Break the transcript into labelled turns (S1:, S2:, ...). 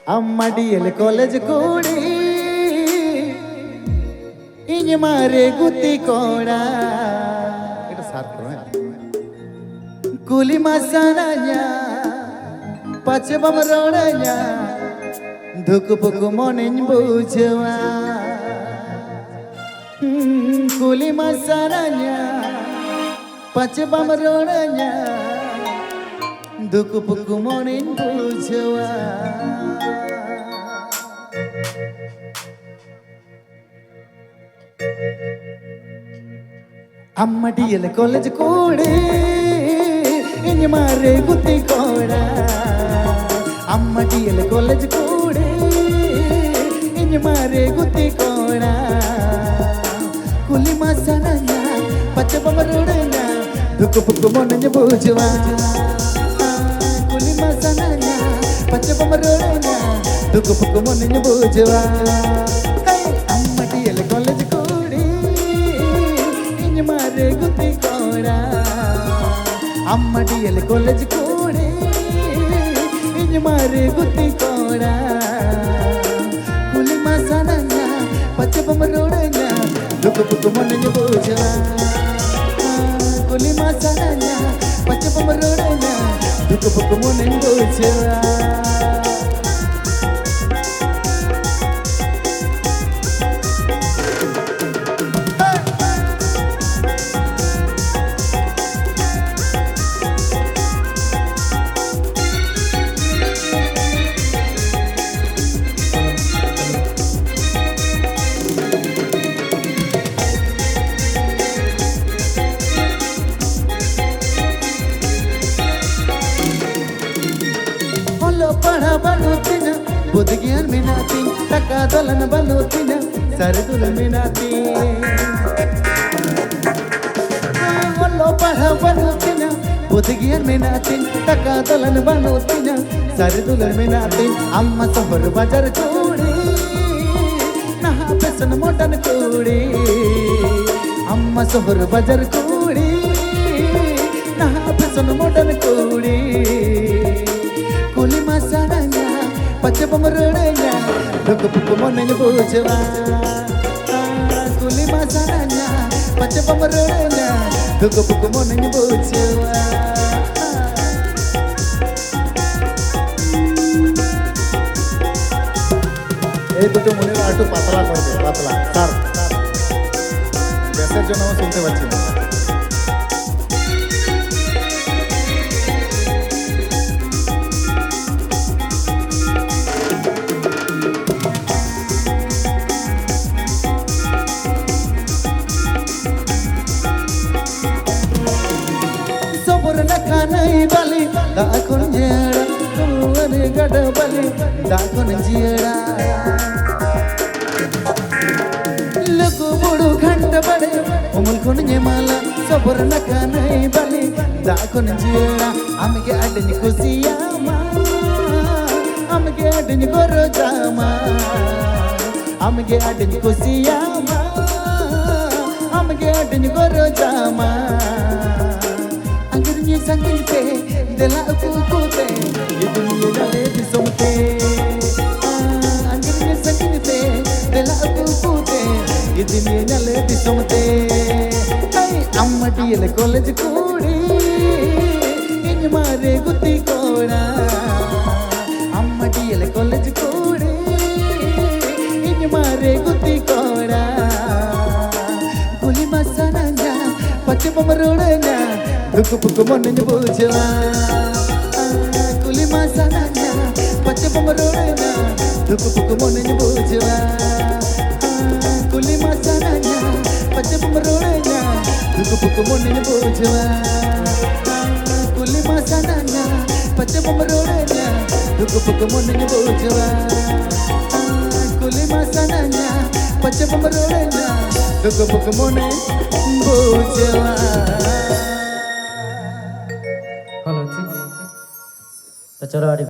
S1: अम्मा DL college कूड़ी इन मारे गुती कोड़ा कुली मसानाnya pace bamrodanya dhuku puku monin bujawa कुली मसानाnya pace bamrodanya dhuku puku monin bujawa अम्मा DL college कूड़ी इन मारे गुती कोड़ा अम्मा DL college कूड़ी इन मारे गुती कोड़ा कुली मसानाnya pace bamrodanya dhuku puku monin bujawa कुली मसानाnya pace bamrodanya dhuku puku monin bujawa अम्मा DL college मारे गुती कोड़ा अम्मा DL college कूड़ी इन मारे गुती कोड़ा कुली मसानाnya pace bamrodanya dhuku puku monin bujawa कुली मसानाnya pace bamrodanya dhuku puku monin bujawa पढ़ा बनोतीन बुद्ध ज्ञान में नाती टका दलन बनोतीन सरदुल में नाती लो पढ़ा बनोतीन बुद्ध ज्ञान में नाती टका दलन बनोतीन सरदुल में नाती अम्मा सहर बाजार कूड़ी नहा पेसन मोटन कूड़ी अम्मा सहर बाजार कूड़ी नहा पेसन मोटन कूड़ी कुली मसानाnya pace bamrodanya dhuku puku monin bujawa कुली मसानाnya pace bamrodanya dhuku puku monin bujawa এই দুটো মনে একটু পাতলা করবে পাতলা স্যার গ্যাসের জন্য শুনতে পাচ্ছি না नहीं बली दाखुन जेड़ा तुमने गड बली दाखुन जेड़ा लघु बुड़ू घंट बड़े उमल खुन जे माला सबर नका नहीं बली दाखुन जेड़ा अमगे अडनी खुशिया मा अमगे अडनी गोरो जामा अमगे अडनी खुशिया मा अमगे अडनी गोरो जामा संगीते दिला कुकुते ये दुनिया डाले दिसोमते अंगने संगीते दिला कुकुते ये दुनिया डाले दिसोमते अम्मा डीएल कॉलेज कूड़ी इन मारे गुती कोड़ा अम्मा डीएल कॉलेज कूड़ी इन मारे गुती कोड़ा कुली मसानाnya pace bamrodanya dhuku puku monin bujawa कुली मसानाnya pace bamrodanya dhuku puku monin bujawa कुली मसानाnya pace bamrodanya dhuku puku monin bujawa कुली मसानाnya pace bamrodanya dhuku puku monin bujawa कुली मसानाnya pace bamrodanya dhuku puku monin bujawa
S2: Halo, Cik. Acara